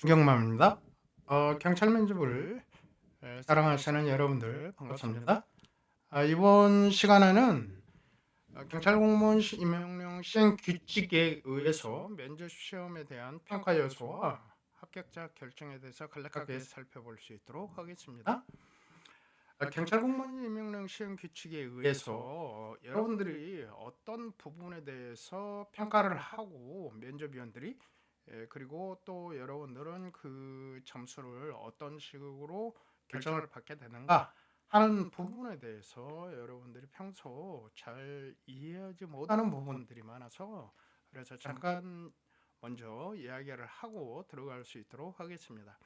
김경맘입니다. 경찰 면접을 사랑하시는 여러분들 반갑습니다. 이번 시간에는 경찰 공무원 임명령 시행 규칙에 의해서 면접 시험에 대한 평가 요소와 합격자 결정에 대해서 간략하게 살펴볼 수 있도록 하겠습니다. 경찰 공무원 임명령 시행 규칙에 의해서 여러분들이 어떤 부분에 대해서 평가를 하고 면접위원들이 그리고 또 여러분들은 그 점수를 어떤 식으로 결정을 받게 되는가 하는 부분에 대해서 여러분들이 평소 잘 이해하지 못하는 부분들이 많아서 그래서 잠깐 먼저 이야기를 하고 들어갈 수 있도록 하겠습니다.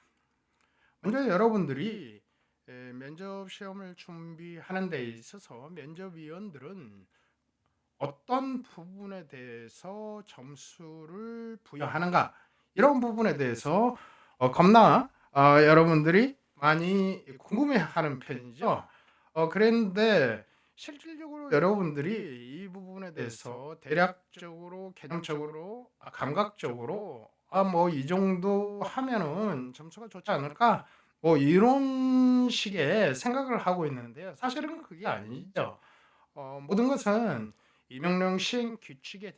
먼저 여러분들이 면접 시험을 준비하는 데 있어서 면접위원들은 어떤 부분에 대해서 점수를 부여하는가 이런 부분에 대해서 겁나 여러분들이 많이 궁금해하는 편이죠. 그랬는데 실질적으로 여러분들이 이 부분에 대해서 대략적으로 개념적으로 감각적으로 뭐 이 정도 하면은 점수가 좋지 않을까 뭐 이런 식의 생각을 하고 있는데요. 사실은 그게 아니죠. 모든 것은 이명령 시행 규칙에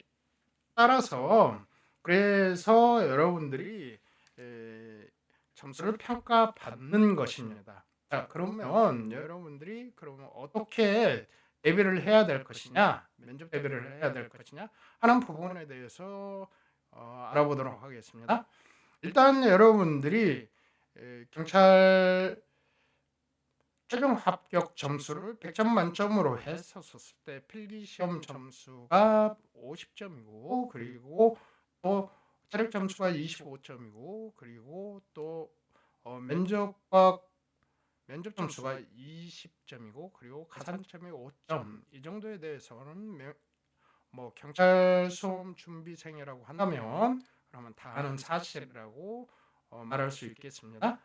따라서 그래서 여러분들이 에, 점수를 평가받는 것입니다. 자, 그러면 여러분들이 그러면 어떻게 대비를 해야 될 것이냐, 면접 대비를 해야 될 것이냐 하는 부분에 대해서 알아보도록 하겠습니다. 일단 여러분들이 경찰 최종 합격 점수를 100점 만점으로 했었을 때 필기 시험 점수가 50점이고 그리고 또 체력 점수가 25점이고 그리고 또 면접 점수가 20점이고 그리고 가산점이 5점 이 정도에 대해서는 뭐 경찰 시험 준비생이라고 한다면 그러면 다 아는 사실이라고 말할 수 있겠습니다.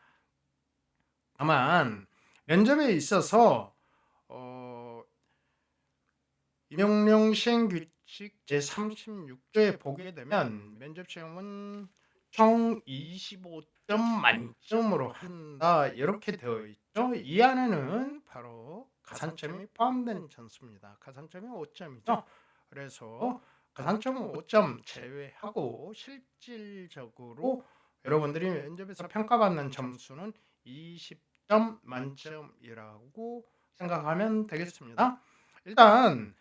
다만 면접에 있어서 어, 임용령 시행 규칙 제36조에 보게 되면 면접 시험은 총 25점 만점으로 한다 이렇게 되어 있죠. 이 안에는 바로 가산점이 포함된 점수입니다. 가산점이 5점이죠. 그래서 가산점 5점 제외하고 실질적으로 여러분들이 면접에서 평가받는 점수는 20점 만점이라고 생각하면 되겠습니다. 일단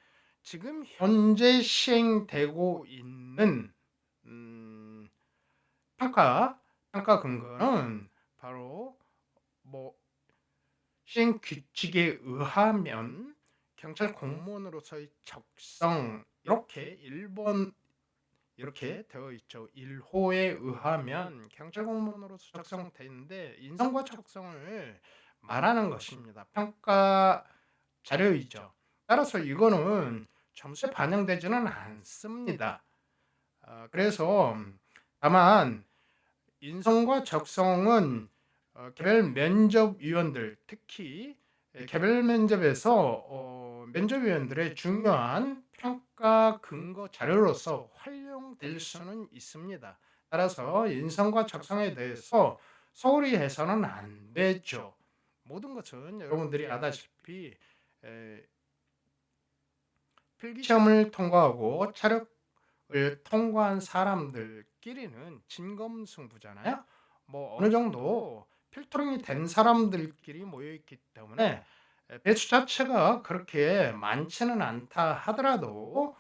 지금 현재 시행되고 있는 음, 평가 근거는 바로 뭐 시행 규칙에 의하면 경찰 공무원으로서의 적성 이렇게 1번 이렇게 되어 있죠. 1호에 의하면 경찰 공무원으로서 적성되는데 인성과 적성을 말하는 것입니다. 평가 자료이죠. 따라서 이거는 점수에 반영되지는 않습니다. 그래서 다만 인성과 적성은 개별 면접위원들 특히 개별 면접에서 면접위원들의 중요한 평가 근거 자료로서 활용될 수는 있습니다. 따라서 인성과 적성에 대해서 소홀히 해서는 안 되죠. 모든 것은 여러분들이 아다시피 필기시험을 통과하고 차력을 통과한 사람들끼리는 진검승부잖아요. 뭐 어느 정도 필터링이 된 사람들끼리 모여 있기 때문에 배수 자체가 그렇게 많지는 않다 하더라도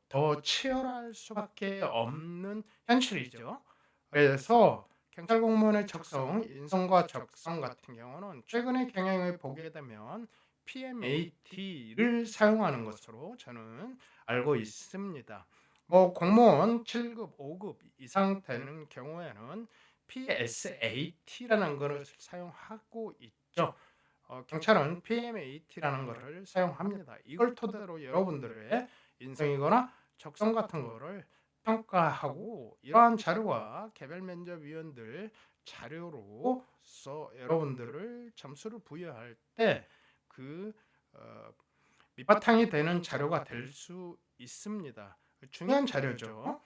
더 치열할 수밖에 없는 현실이죠. 그래서 경찰 공무원의 적성, 인성과 적성 같은 경우는 최근의 경향을 보게 되면 PMAT를 사용하는 것으로 저는 알고 있습니다. 뭐 공무원 7급, 5급 이상 되는 경우에는 PSAT라는 것을 사용하고 있죠. 경찰은 PMAT라는 것을 사용합니다. 이걸 토대로 여러분들의 인성이거나 적성 같은 거를 평가하고 이러한 자료와 개별 면접위원들 자료로서 여러분들을 점수를 부여할 때 그 밑바탕이 되는 자료가 될 수 있습니다. 중요한 자료죠.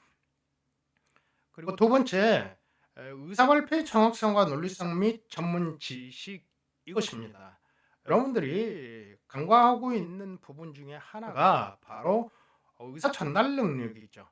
그리고 두 번째 의사 발표의 정확성과 논리성 및 전문 지식 이것입니다. 여러분들이 간과하고 있는 부분 중에 하나가 바로 의사 전달 능력이죠.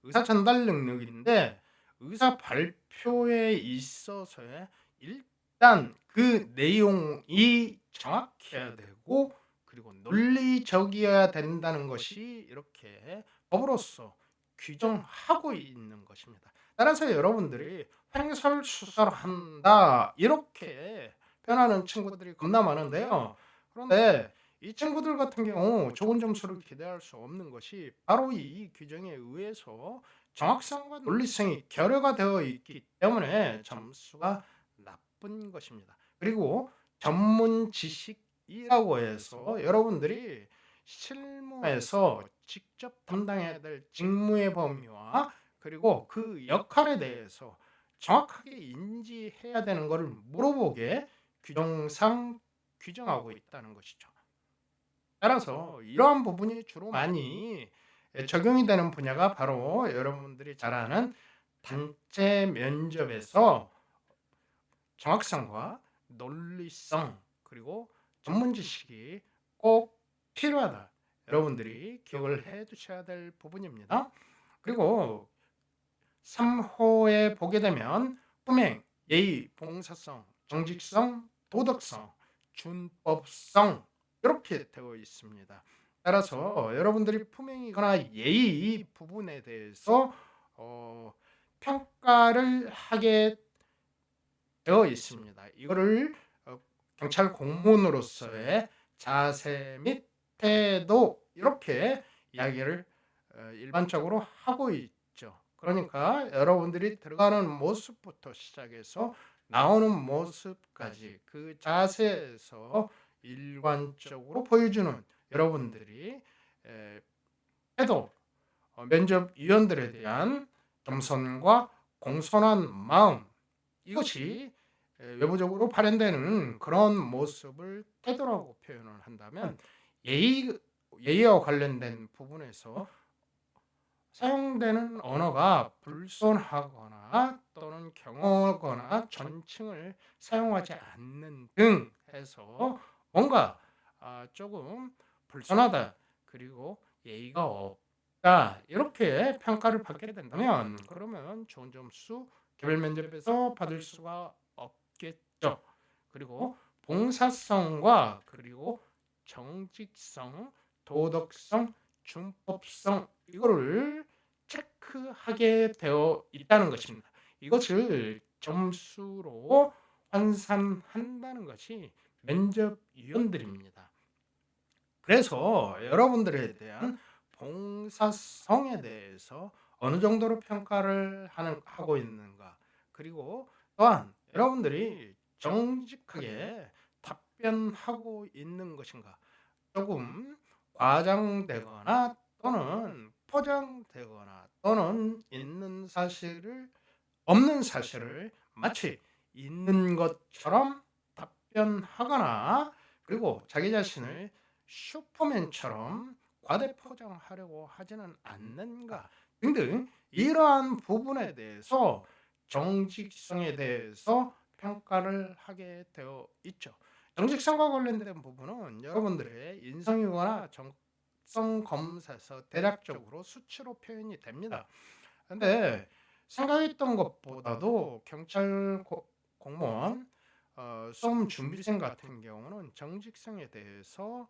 의사 전달 능력인데 의사 발표에 있어서의 일단 그 내용이 정확해야 되고 그리고 논리적이어야 된다는 것이 이렇게 법으로서 규정하고 있는 것입니다. 따라서 여러분들이 횡설수설한다 이렇게 표현하는 친구들이 겁나 많은데요. 그런데 이 친구들 같은 경우 좋은 점수를 기대할 수 없는 것이 바로 이 규정에 의해서 정확성과 논리성이 결여가 되어 있기 때문에 점수가 나쁜 것입니다. 그리고 전문 지식이라고 해서 여러분들이 실무에서 직접 담당해야 될 직무의 범위와 그리고 그 역할에 대해서 정확하게 인지해야 되는 것을 물어보게 규정상 규정하고 있다는 것이죠. 따라서 이러한 부분이 주로 많이 적용이 되는 분야가 바로 여러분들이 잘 아는 단체 면접에서 정확성과 논리성 그리고 전문 지식이 꼭 필요하다. 여러분들이 기억을 해 두셔야 될 부분입니다. 그리고 3호에 보게 되면 품행, 예의, 봉사성, 정직성, 도덕성, 준법성 이렇게 되어 있습니다. 따라서 여러분들이 품행이거나 예의 부분에 대해서 평가를 하게 되어 있습니다. 이거를 경찰 공무원으로서의 자세 및 태도 이렇게 이야기를 일반적으로 하고 있죠. 그러니까 여러분들이 들어가는 모습부터 시작해서 나오는 모습까지 그 자세에서 일관적으로 보여주는 여러분들이 태도, 면접위원들에 대한 겸손과 공손한 마음 이것이 외부적으로 발현되는 그런 모습을 태도라고 표현을 한다면 예의와 관련된 부분에서 사용되는 언어가 불손하거나 또는 경어거나 존칭을 사용하지 않는 등 해서 뭔가 조금 불손하다 그리고 예의가 없다 이렇게 평가를 받게 된다면 그러면 좋은 점수 개별 면접에서 받을 수가 없겠죠. 그리고 봉사성과 그리고 정직성, 도덕성, 준법성 이거를 체크하게 되어 있다는 것입니다. 이것을 점수로 환산한다는 것이 면접위원들입니다. 그래서 여러분들에 대한 봉사성에 대해서 어느 정도로 평가를 하고 있는가 그리고 또한 여러분들이 정직하게 답변하고 있는 것인가 조금 과장되거나 또는 포장되거나 또는 없는 사실을 마치 있는 것처럼 답변하거나 그리고 자기 자신을 슈퍼맨처럼 과대 포장하려고 하지는 않는가 등등 이러한 부분에 대해서 정직성에 대해서 평가를 하게 되어 있죠. 정직성과 관련된 부분은 여러분들의 인성이거나 정성 검사에서 대략적으로 수치로 표현이 됩니다. 근데 생각했던 것보다도 경찰 공무원 수험 준비생 같은 경우는 정직성에 대해서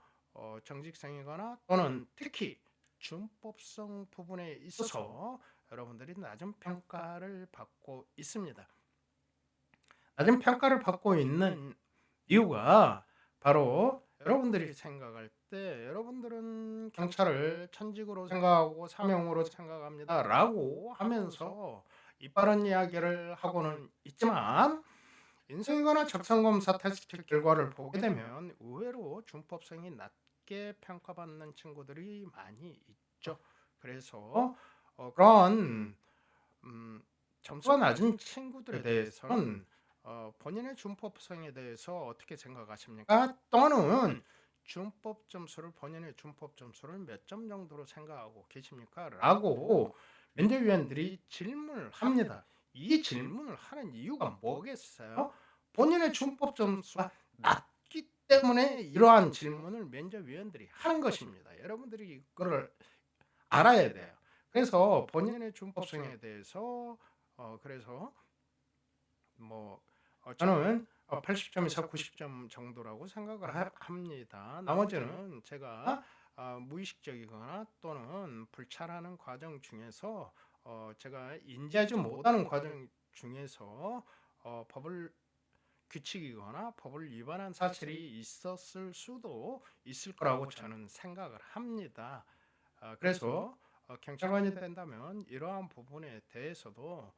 정직성이거나 또는 특히 준법성 부분에 있어서 여러분들이 낮은 평가를 받고 있습니다. 낮은 평가를 받고 있는 이유가 바로 여러분들이 생각할 때 여러분들은 경찰을 천직으로 생각하고 사명으로 생각합니다라고 하면서 이빠른 이야기를 하고는 있지만 인성이거나 적성검사 테스트 결과를 보게 되면 의외로 준법성이 낮게 평가받는 친구들이 많이 있죠. 그래서 그런 점수가 낮은 친구들에 대해서는 본인의 준법성에 대해서 어떻게 생각하십니까? 또는 준법 점수를 본인의 준법 점수를 몇 점 정도로 생각하고 계십니까? 라고 면접위원들이 질문을 합니다. 이 질문을 하는 이유가 뭐겠어요? 본인의 준법 점수가 낮기 때문에 이러한 질문을 면접위원들이 하는 것입니다. 여러분들이 이거를 알아야 돼요. 그래서 본인의 준법성에 대해서 그래서 뭐 저는 80점에서 90점 정도라고 생각을 합니다. 나머지는 제가 무의식적이거나 또는 불찰하는 과정 중에서 제가 인지하지 못하는 과정 중에서 법을 규칙이거나 법을 위반한 사실이 있었을 수도 있을 거라고 저는 생각을 합니다. 그래서 경찰관이 된다면 이러한 부분에 대해서도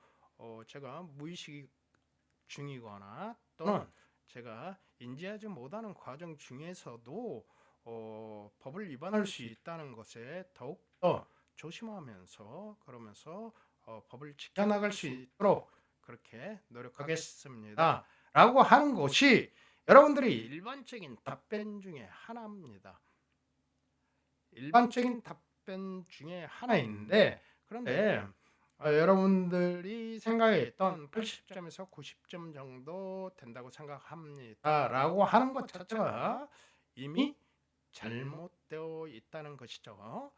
제가 무의식 중이거나 또는 제가 인지하지 못하는 과정 중에서도 법을 위반할 수 있다는 것에 더욱더 조심하면서 그러면서 법을 지켜나갈 수 있도록 그렇게 노력하겠습니다. 라고 하는 것이 여러분들이 일반적인 답변 중에 하나입니다. 일반적인 답변 중에 하나인데 그런데 여러분들이 생각했던 80점에서 90점 정도 된다고 생각합니다. 라고 하는 것 자체가 이미 잘못되어 있다는 것이죠.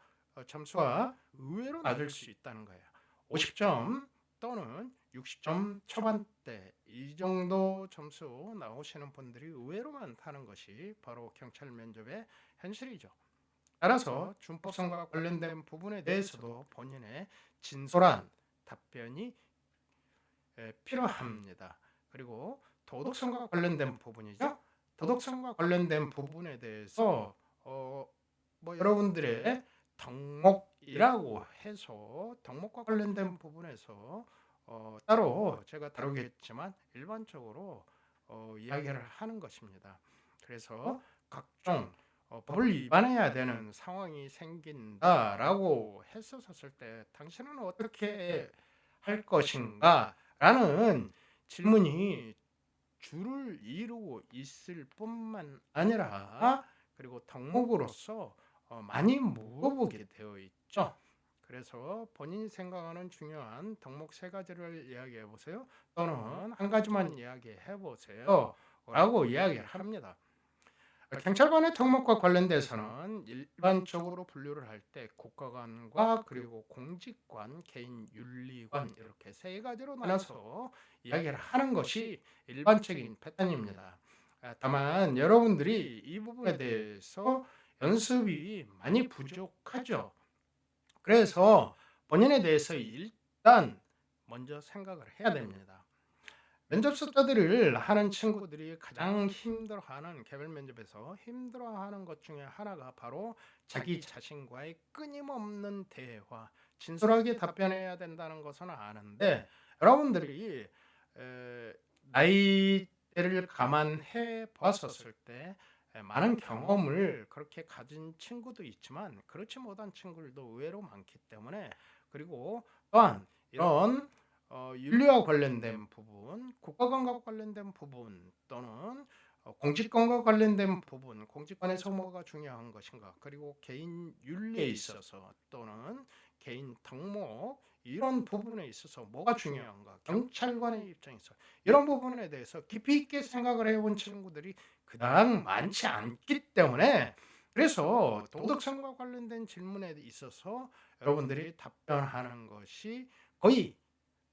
점수가 의외로 낮을 수 있다는 거예요. 50점 또는 60점 초반대 이 정도 점수 나오시는 분들이 의외로 많다는 것이 바로 경찰 면접의 현실이죠. 따라서 준법성과 관련된 부분에 대해서도 본인의 진솔한 답변이 필요합니다. 그리고 도덕성과 관련된 부분이죠. 도덕성과 관련된 부분에 대해서 뭐 여러분들의 덕목이라고 해서 덕목과 관련된 부분에서 따로 제가 다루겠지만 일반적으로 이야기를 하는 것입니다. 그래서 각종 법을 위반해야 되는 상황이 생긴다라고 했었을 때 당신은 어떻게 할 것인가? 라는 질문이 줄을 이루고 있을 뿐만 아니라 그리고 덕목으로서 많이 물어보게 되어 있죠. 그래서 본인이 생각하는 중요한 덕목 3가지를 이야기해 보세요. 또는 한 가지만 이야기해 보세요. 라고 이야기를 합니다. 경찰관의 덕목과 관련돼서는 일반적으로 분류를 할 때 국가관과 그리고 공직관, 개인윤리관 이렇게 3가지로 나눠서 이야기를 하는 것이 일반적인 패턴입니다. 다만 여러분들이 이 부분에 대해서 연습이 많이 부족하죠. 그래서 본인에 대해서 일단 먼저 생각을 해야 됩니다. 면접서들을 하는 친구들이 가장 힘들어하는 개별 면접에서 힘들어하는 것 중에 하나가 바로 자기 자신과의 끊임없는 대화, 진솔하게 답변해야 된다는 것은 아는데 여러분들이 나이대를 감안해 봤었을 때 많은 경험을 그렇게 가진 친구도 있지만 그렇지 못한 친구들도 의외로 많기 때문에 그리고 또한 이런 윤리와 관련된 부분, 국가관과 관련된 부분 또는 공직권과 관련된 부분, 공직권에서 뭐가 중요한 것인가, 그리고 개인 윤리에 있어서 또는 개인 덕목 이런 부분에 있어서 뭐가 중요한가, 경찰관의 입장에서 이런 부분에 대해서 깊이 있게 생각을 해본 친구들이 그다음 많지 않기 때문에 그래서 도덕성과 관련된 질문에 있어서 여러분들이 답변하는 것이 거의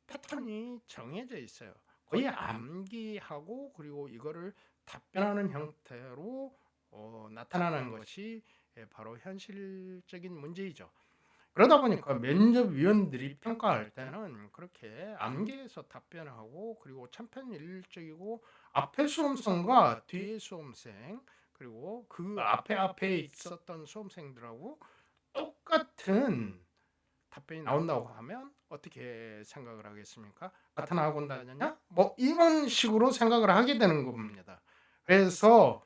패턴이 정해져 있어요. 거의 암기하고 그리고 이거를 답변하는 형태로 나타나는 것이 바로 현실적인 문제이죠. 그러다 보니까 면접위원들이 평가할 때는 그렇게 암기해서 답변하고 그리고 천편일률적이고 앞에 수험생과 뒤에 수험생 그리고 그 앞에 있었던 수험생들하고 똑같은 답변이 나온다고 하면 어떻게 생각을 하겠습니까? 같은 학원 다녔냐? 뭐 이런 식으로 생각을 하게 되는 겁니다. 그래서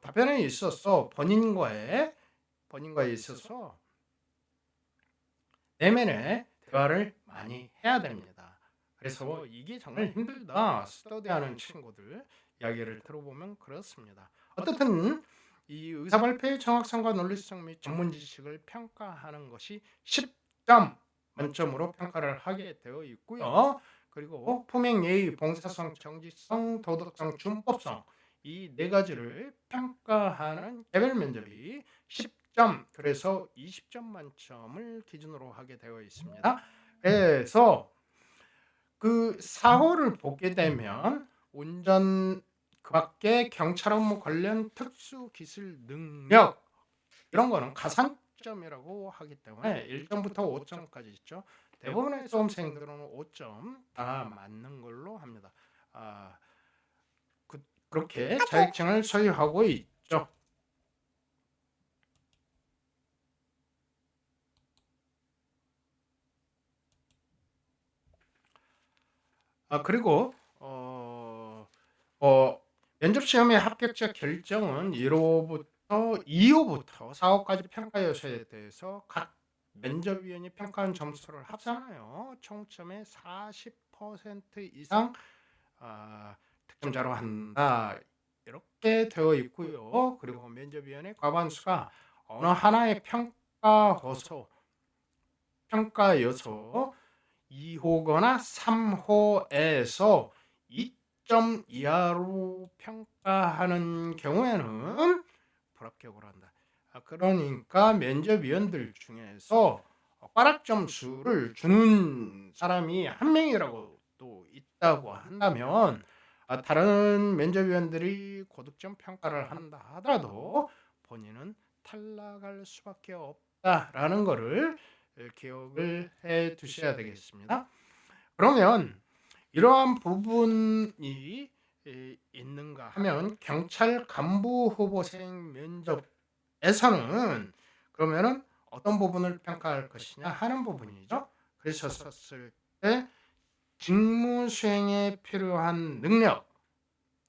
답변에 있어서 본인과에 있어서 내면의 대화를 많이 해야 됩니다. 그래서 이게 정말 힘들다 스터디하는 친구들 이야기를 들어보면 그렇습니다. 어떻든 이 의사발표의 정확성과 논리성 및 전문 지식을 평가하는 것이 10점 만점으로 평가를 하게 되어 있고요. 그리고 품행, 예의, 봉사성, 정직성, 도덕성, 준법성 이 네 가지를 평가하는 개별 면접이 10점, 그래서 20점 만점을 기준으로 하게 되어 있습니다. 그래서 그 사고를 보게 되면 운전 그 밖에 경찰 업무 관련 특수 기술 능력 이런 거는 가산점이라고 하기 때문에 1점부터 5점까지 있죠. 대부분의 수험생들은 5점 다 맞는 걸로 합니다. 그렇게 자격증을 소유하고 있죠. 그리고 면접 시험의 합격자 결정은 1호부터 2호부터 4호까지 평가 요소에 대해서 각 면접위원이 평가한 점수를 합산하여 총점의 40% 이상 득점자로 한다. 이렇게 되어 있고요. 그리고 면접위원의 과반수가 어느 하나의 평가 요소 2호거나 3호에서 2점 이하로 평가하는 경우에는 불합격을 한다. 그러니까 면접위원들 중에서 꽈락 점수를 주는 사람이 한 명이라고 또 있다고 한다면 다른 면접위원들이 고득점 평가를 한다 하더라도 본인은 탈락할 수밖에 없다라는 것을 기억을 해 두셔야 되겠습니다. 그러면 이러한 부분이 있는가 하면 경찰 간부 후보생 면접에서는 그러면은 어떤 부분을 평가할 것이냐 하는 부분이죠. 그러셨을 때 직무 수행에 필요한 능력,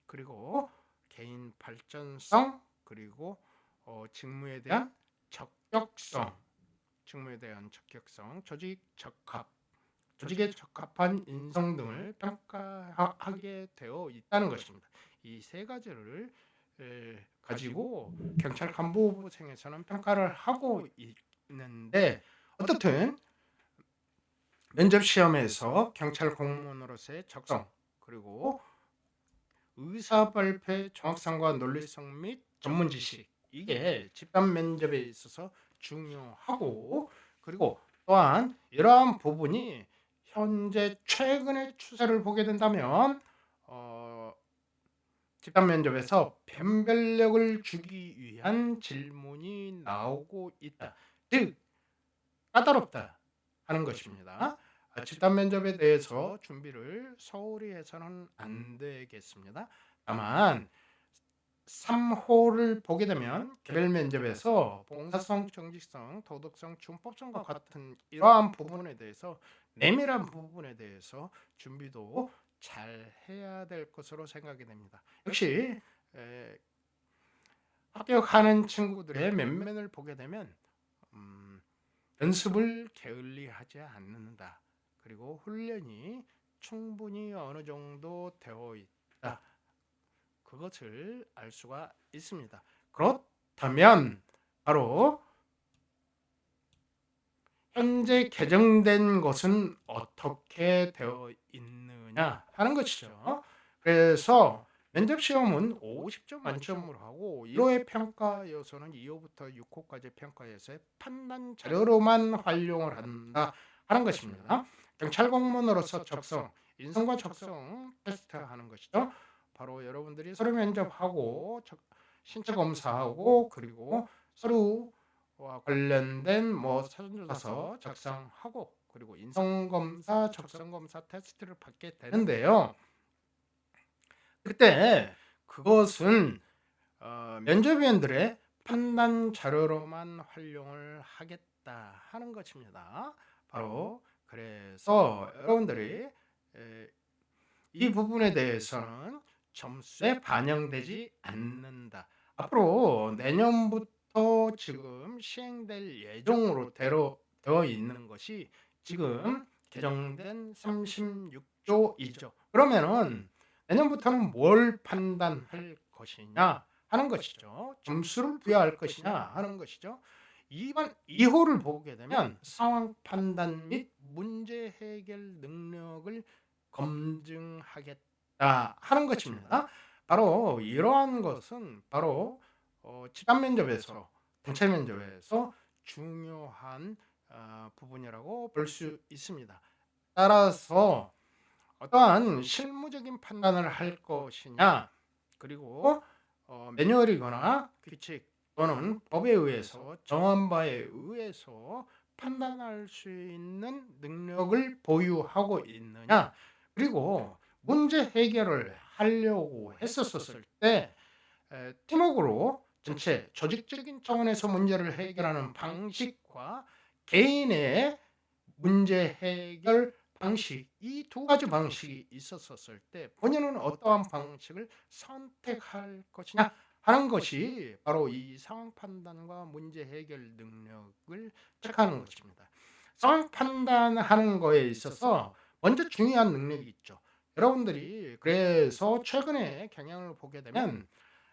그리고 개인 발전성, 그리고 직무에 대한 적격성, 조직에 적합한 인성 등을 평가하게 되어 있다는 것입니다. 이 세 가지를 가지고 경찰 간부 후보생에서는 평가를 하고 있는데, 어떻든 면접 시험에서 경찰 공무원으로서의 적성, 그리고 의사 발표의 정확성과 논리성 및 전문 지식, 이게 집단 면접에 있어서 중요하고, 그리고 또한 이러한 부분이 현재 최근의 추세를 보게 된다면 집단 면접에서 변별력을 주기 위한 질문이 나오고 있다. 즉 까다롭다 하는 것입니다. 집단 면접에 대해서 준비를 소홀히 해서는 안 되겠습니다. 다만 3호를 보게 되면 개별 면접에서 봉사성, 정직성, 도덕성, 준법성과 같은 이러한 부분에 대해서, 내밀한 부분에 대해서 준비도 잘 해야 될 것으로 생각이 됩니다. 역시 합격하는 친구들의 면면을 보게 되면 연습을 게을리하지 않는다. 그리고 훈련이 충분히 어느 정도 되어 있다. 그것을 알 수가 있습니다. 그렇다면 바로 현재 개정된 것은 어떻게 되어 있느냐 하는 것이죠. 그래서 면접 시험은 50점 만점으로 하고 1호의 평가 요소는 2호부터 6호까지 평가해서 판단 자료로만 활용을 한다 하는 것입니다. 경찰 공무원으로서 적성, 인성과 적성 테스트하는 것이죠. 바로 여러분들이 서류 면접하고 신체 검사하고 그리고 서류와 관련된 사전조사서 작성하고 그리고 인성검사, 적성검사 테스트를 받게 되는데요. 그때 그것은 면접위원들의 판단 자료로만 활용을 하겠다 하는 것입니다. 바로 그래서 여러분들이 이 부분에 대해서는 점수에 반영되지 않는다. 앞으로 내년부터 지금 시행될 예정으로 되어 있는 것이 지금 개정된 36조이죠. 그러면은 내년부터는 뭘 판단할 것이냐 하는 것이죠. 점수를 부여할 것이냐 하는 것이죠. 2호를 보게 되면 상황 판단 및 문제 해결 능력을 검증하겠다 하는 것입니다. 바로 이러한 것은 바로 집단 면접에서 통찰 면접에서 중요한 부분이라고 볼 수 있습니다. 따라서 어떠한 실무적인 판단을 할 것이냐, 그리고 매뉴얼이거나 규칙 또는 법에 의해서 정한 바에 의해서 판단할 수 있는 능력을 보유하고 있느냐, 그리고 문제 해결을 하려고 했었을 때 팀워크로 전체 조직적인 차원에서 문제를 해결하는 방식과 개인의 문제 해결 방식, 이 두 가지 방식이 있었을 때 본인은 어떠한 방식을 선택할 것이냐 하는 것이 바로 이 상황 판단과 문제 해결 능력을 체크하는 것입니다. 상황 판단하는 거에 있어서 먼저 중요한 능력이 있죠. 여러분들이 그래서 최근에 경향을 보게 되면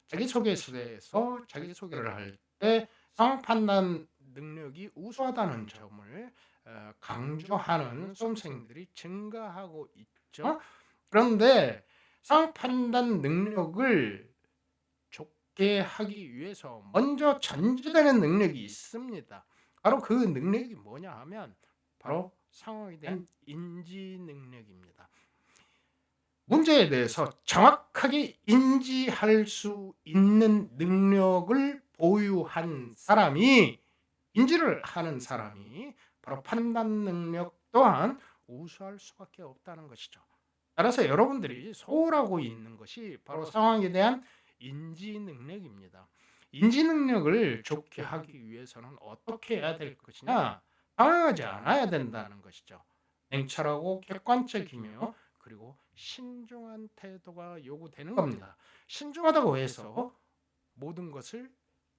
자기소개서에서 자기소개를 할 때 상황 판단 능력이 우수하다는 점을 강조하는 수험생들이 증가하고 있죠. 그런데 상황 판단 능력을 좋게 하기 위해서 먼저 전제되는 능력이 있습니다. 바로 그 능력이 뭐냐 하면 바로 상황에 대한 인지 능력입니다. 문제에 대해서 정확하게 인지할 수 있는 능력을 보유한 사람이, 인지를 하는 사람이 바로 판단 능력 또한 우수할 수밖에 없다는 것이죠. 따라서 여러분들이 소홀하고 있는 것이 바로 상황에 대한 인지 능력입니다. 인지 능력을 좋게 하기 위해서는 어떻게 해야 될 것이냐? 당황하지 않아야 된다는 것이죠. 냉철하고 객관적이며 그리고 신중한 태도가 요구되는 겁니다. 신중하다고 해서 모든 것을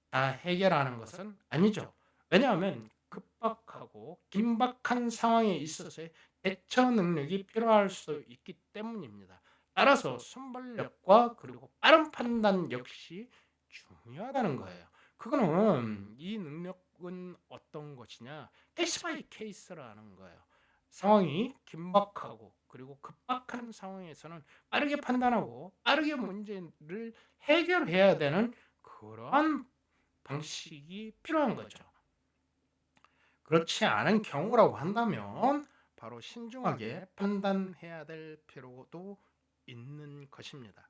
다 해결하는 것은 아니죠. 왜냐하면 급박하고 긴박한 상황에 있어서의 대처 능력이 필요할 수 있기 때문입니다. 따라서 순발력과 그리고 빠른 판단 역시 중요하다는 거예요. 그거는 이 능력은 어떤 것이냐? 케이스 바이 케이스라는 거예요. 상황이 긴박하고 그리고 급박한 상황에서는 빠르게 판단하고 빠르게 문제를 해결해야 되는 그러한 방식이 필요한 거죠. 그렇지 않은 경우라고 한다면 바로 신중하게 판단해야 될 필요도 있는 것입니다.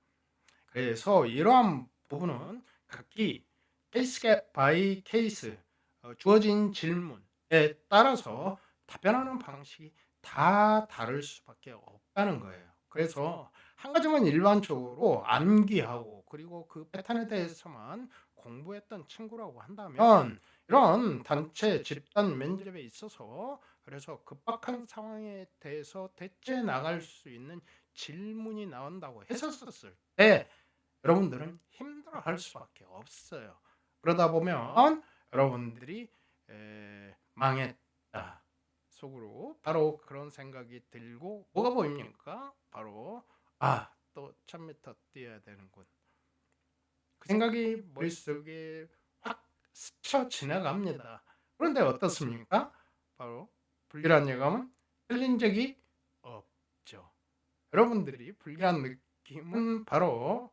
그래서 이러한 부분은 각기 케이스 바이 케이스, 주어진 질문에 따라서 답변하는 방식이 다 다를 수밖에 없다는 거예요. 그래서 한 가지만 일반적으로 암기하고 그리고 그 패턴에 대해서만 공부했던 친구라고 한다면 이런 단체 집단 면접에 있어서 그래서 급박한 상황에 대해서 대처해 나갈 수 있는 질문이 나온다고 했었을 때 여러분들은 힘들어할 수밖에 없어요. 그러다 보면 여러분들이 망했다 속으로 바로 그런 생각이 들고 뭐가 보입니까? 바로 또 1000m 뛰어야 되는군. 그 생각이 머릿속에 확 스쳐 지나갑니다. 그런데 어떻습니까? 바로 불길한 예감은 틀린 적이 없죠. 여러분들이 불길한 느낌은 바로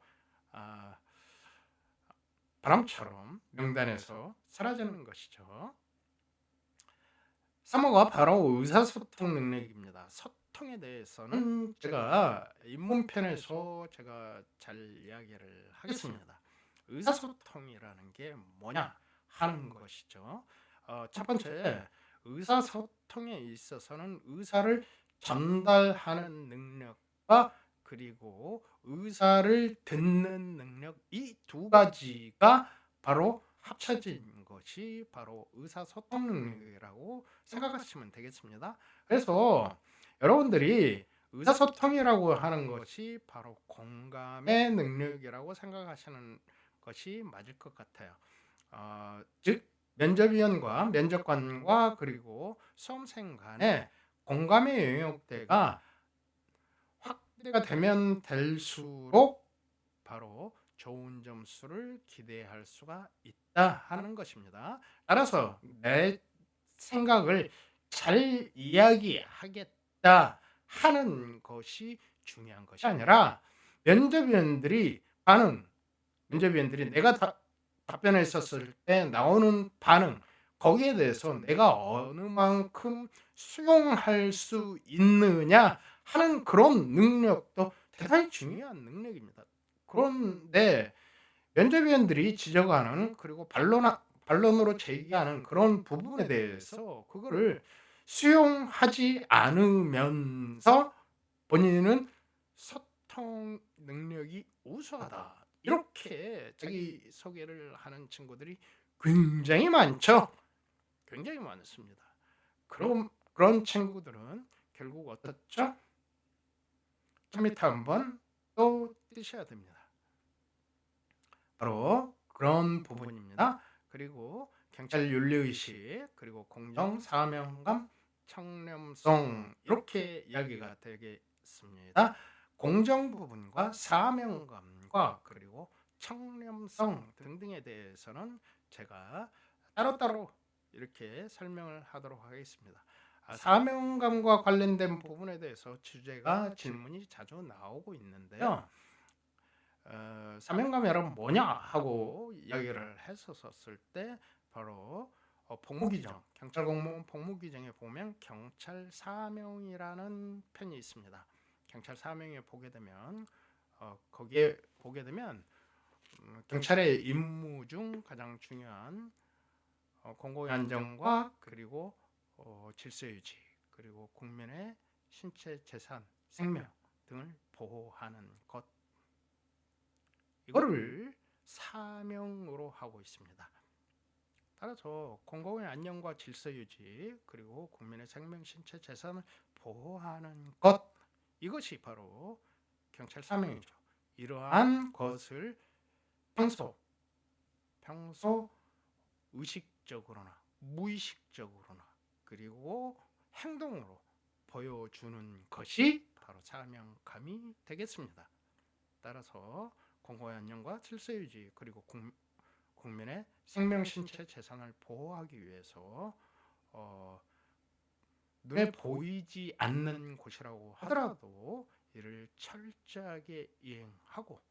바람처럼 명단에서 사라지는 것이죠. 3호가 바로 의사소통 능력입니다. 소통에 대해서는 제가 입문편에서 제가 잘 이야기를 하겠습니다. 의사소통이라는 게 뭐냐 하는 것이죠. 첫 번째, 의사소통에 있어서는 의사를 전달하는 능력과 그리고 의사를 듣는 능력, 이 두 가지가 바로 합쳐진 것이 바로 의사소통 능력이라고 생각하시면 되겠습니다. 그래서 여러분들이 의사소통이라고 하는 것이 바로 공감의 능력이라고 생각하시는 것이 맞을 것 같아요. 즉 면접위원과 면접관과 그리고 수험생 간의 공감의 영역대가 확대가 되면 될수록 바로 좋은 점수를 기대할 수가 있다 하는 것입니다. 따라서 내 생각을 잘 이야기하겠다 하는 것이 중요한 것이 아니라 면접위원들이 내가 답변했었을 때 나오는 반응, 거기에 대해서 내가 어느 만큼 수용할 수 있느냐 하는 그런 능력도 대단히 중요한 능력입니다. 그런데 면접위원들이 지적하는, 그리고 반론으로 제기하는 그런 부분에 대해서 그거를 수용하지 않으면서 본인은 소통 능력이 우수하다, 이렇게 자기소개를 하는 친구들이 굉장히 많죠. 굉장히 많습니다. 그런 친구들은 결국 어떻죠? 1000m 한번 또 뛰셔야 됩니다. 바로 그런 부분입니다. 그리고 경찰 윤리의식, 그리고 공정, 사명감, 청렴성, 이렇게 이야기가 되겠습니다. 공정 부분과 사명감과 그리고 청렴성 등등에 대해서는 제가 따로따로 이렇게 설명을 하도록 하겠습니다. 사명감과 관련된 부분에 대해서 질문이 자주 나오고 있는데요. 사명감이 여러분 뭐냐 하고 이야기를 했었을 때, 바로 복무규정, 경찰 공무원 복무규정에 보면 경찰 사명이라는 편이 있습니다. 경찰 사명에 보게 되면 거기에 보게 되면 경찰의 임무 중 가장 중요한 공공의 안전과 그리고 질서 유지, 그리고 국민의 신체, 재산, 생명 등을 보호하는 것, 이거를 사명으로 하고 있습니다. 따라서 공공의 안녕과 질서 유지, 그리고 국민의 생명, 신체, 재산을 보호하는 것, 이것이 바로 경찰 사명이죠. 이러한 것을 평소 의식적으로나 무의식적으로나 그리고 행동으로 보여주는 것이 바로 사명감이 되겠습니다. 따라서 공공의 안녕과 질서 유지, 그리고 국민의 생명, 신체, 재산을 보호하기 위해서 눈에 보이지 않는 곳이라고 하더라도 이를 철저하게 이행하고,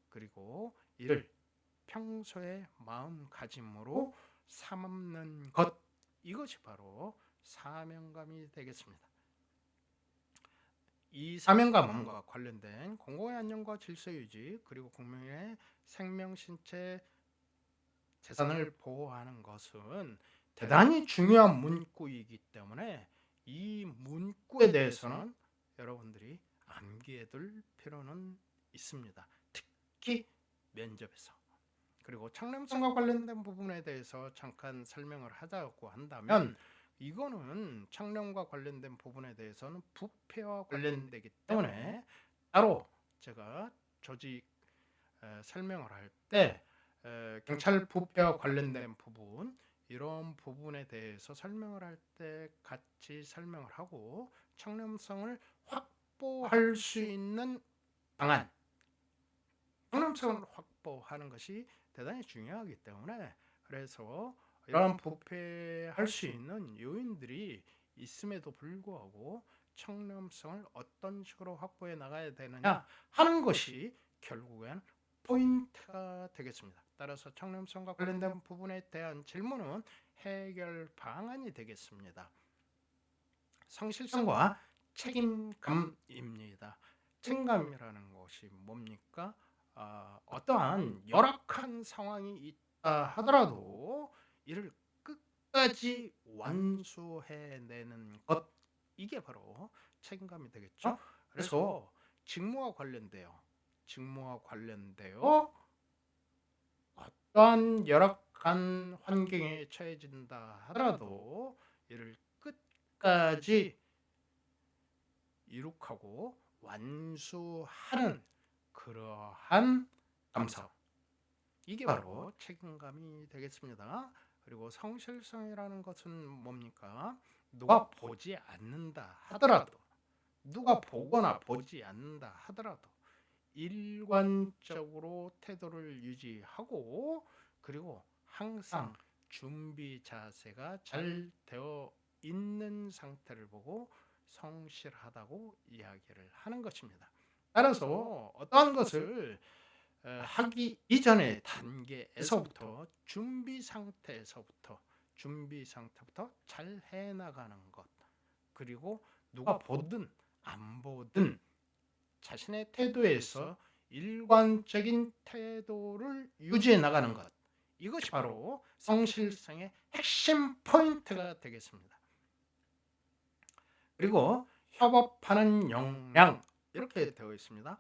그리고 이를 평소의 마음가짐으로 삼는 것, 이것이 바로 사명감이 되겠습니다. 이 사명감과 관련된 공공의 안녕과 질서 유지, 그리고 국민의 생명, 신체, 재산을 보호하는 것은 대단히 중요한 문구이기 때문에 이 문구에 대해서는 여러분들이 암기해둘 필요는 있습니다. 특히 면접에서. 그리고 청렴성과 관련된 부분에 대해서 잠깐 설명을 하자고 한다면, 이거는 청렴과 관련된 부분에 대해서는 부패와 관련되기 때문에 따로 제가 조직 설명을 할 때 경찰 부패와 관련된 부분, 이런 부분에 대해서 설명을 할 때 같이 설명을 하고, 청렴성을 확보할 수 있는 방안, 청렴성을 확보하는 것이 대단히 중요하기 때문에, 그래서 이러한 부패할 수 있는 요인들이 있음에도 불구하고 청렴성을 어떤 식으로 확보해 나가야 되느냐 하는 것이 결국엔 포인트가 되겠습니다. 따라서 청렴성과 관련된 부분에 대한 질문은 해결 방안이 되겠습니다. 성실성과 책임감입니다. 책임감이라는 것이 뭡니까? 어떠한 열악한 상황이 있다 하더라도 이를 끝까지 완수해내는 것, 이게 바로 책임감이 되겠죠. 그래서 직무와 관련되어 어떠한 열악한 환경에 처해진다 하더라도 이를 끝까지 이룩하고 완수하는 그러한 감성, 이게 바로 책임감이 되겠습니다. 그리고 성실성이라는 것은 뭡니까? 누가 보지 않는다 하더라도, 누가 보거나 보지 않는다 하더라도 일관적으로 태도를 유지하고, 그리고 항상 준비 자세가 잘 되어 있는 상태를 보고 성실하다고 이야기를 하는 것입니다. 따라서 어떠한 것을 하기 이전의 단계에서부터 준비 상태부터 잘 해나가는 것, 그리고 누가 보든 안 보든 자신의 태도에서 일관적인 태도를 유지해 나가는 것, 이것이 바로 성실성의 핵심 포인트가 되겠습니다. 그리고 협업하는 역량, 이렇게 되어 있습니다.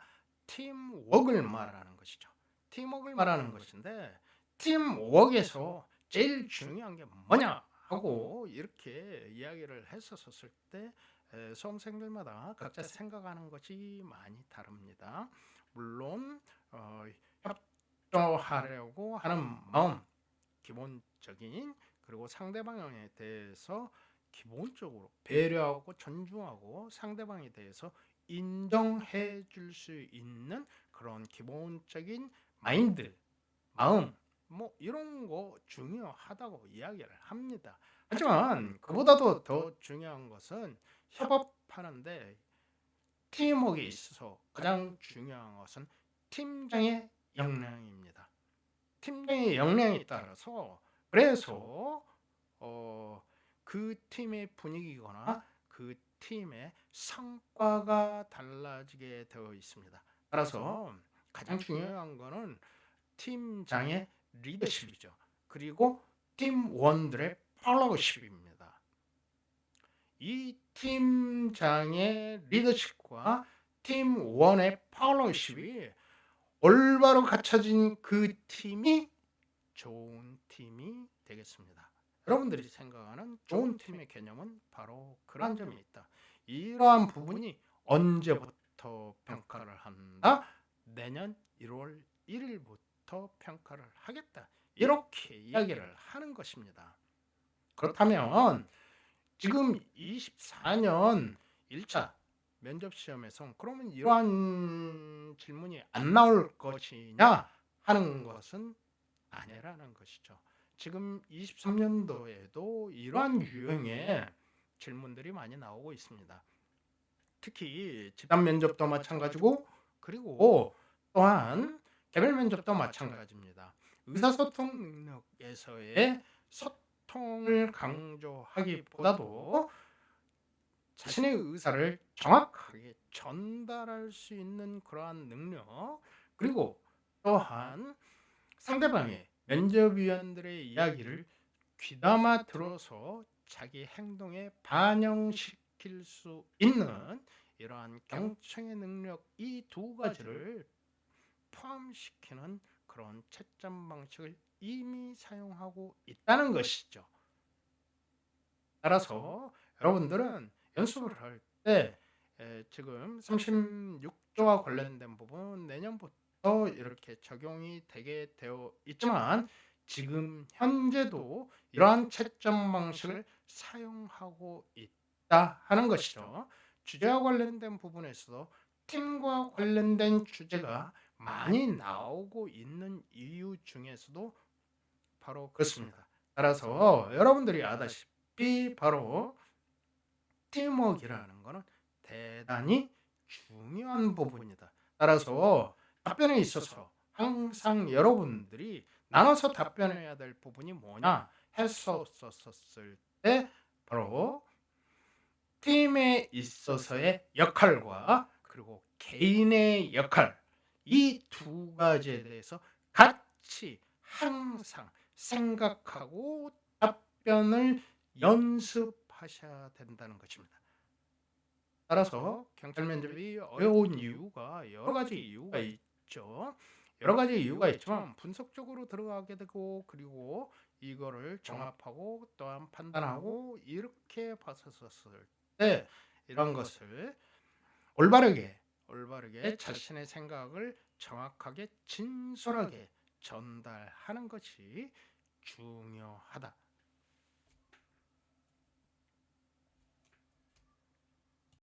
팀워크를 말하는 것이죠. 팀워크를 말하는 것인데, 팀워크에서 제일 중요한 게 뭐냐 하고 이렇게 이야기를 했었을 때 수험생들마다 각자 생각하는 것이 많이 다릅니다. 물론 협조하려고 하는 마음, 기본적인, 그리고 상대방에 대해서 기본적으로 배려하고 존중하고 상대방에 대해서 인정해 줄 수 있는 그런 기본적인 마인드, 마음, 뭐 이런 거 중요하다고 이야기를 합니다. 하지만 그보다도 더 중요한 것은 협업하는데 팀워크에 있어서 가장 중요한 것은 팀장의 역량입니다. 팀장의 역량에 따라서, 그래서 그 팀의 분위기거나 그 팀의 성과가 달라지게 되어 있습니다. 따라서 가장 중요한 거는 팀장의 리더십이죠. 그리고 팀원들의 팔로우십입니다. 이 팀장의 리더십과 팀원의 팔로우십이 올바로 갖춰진 그 팀이 좋은 팀이 되겠습니다. 여러분들이 생각하는 좋은 팀의 개념은 바로 그런 점이 있다. 이러한 부분이 언제부터 평가를 한다? 내년 1월 1일부터 평가를 하겠다. 이렇게 이야기를 하는 것입니다. 그렇다면 지금 24년 1차 면접시험에서 그러면 이러한 질문이 안 나올 것이냐 하는 것은 아니라는 것이죠. 지금 23년도에도 이러한 유형의 질문들이 많이 나오고 있습니다. 특히 집단 면접도 마찬가지고, 그리고 또한 개별 면접도 마찬가지입니다. 의사소통 능력에서의 소통을 강조하기보다도 자신의 의사를 정확하게 전달할 수 있는 그러한 능력, 그리고 또한 상대방의 면접위원들의 이야기를 귀담아 들어서 자기 행동에 반영시킬 수 있는 이러한 경청의 능력, 이 두 가지를 포함시키는 그런 채점 방식을 이미 사용하고 있다는 것이죠. 따라서 여러분들은 연습을 할 때 지금 36조와 관련된 부분 내년부터 이렇게 적용이 되게 되어 있지만, 지금 현재도 이러한 채점 방식을 사용하고 있다 하는 것이죠. 주제와 관련된 부분에서도 팀과 관련된 주제가 많이 나오고 있는 이유 중에서도 바로 그렇습니다. 따라서 여러분들이 아다시피 바로 팀워크라는 것은 대단히 중요한 부분이다. 따라서 답변에 있어서 항상 여러분들이 나눠서 답변해야 될 부분이 뭐냐 했었을 때, 바로 팀에 있어서의 역할과 그리고 개인의 역할, 이 두 가지에 대해서 같이 항상 생각하고 답변을 연습하셔야 된다는 것입니다. 따라서 경찰 면접이 어려운 이유가 여러 가지 이유가 있죠. 여러 가지 이유가 있지만 분석적으로 들어가게 되고, 그리고 이거를 정합하고 또한 판단하고 이렇게 봤었을 때 이런 것을 올바르게 자신의 생각을 정확하게 진솔하게 전달하는 것이 중요하다.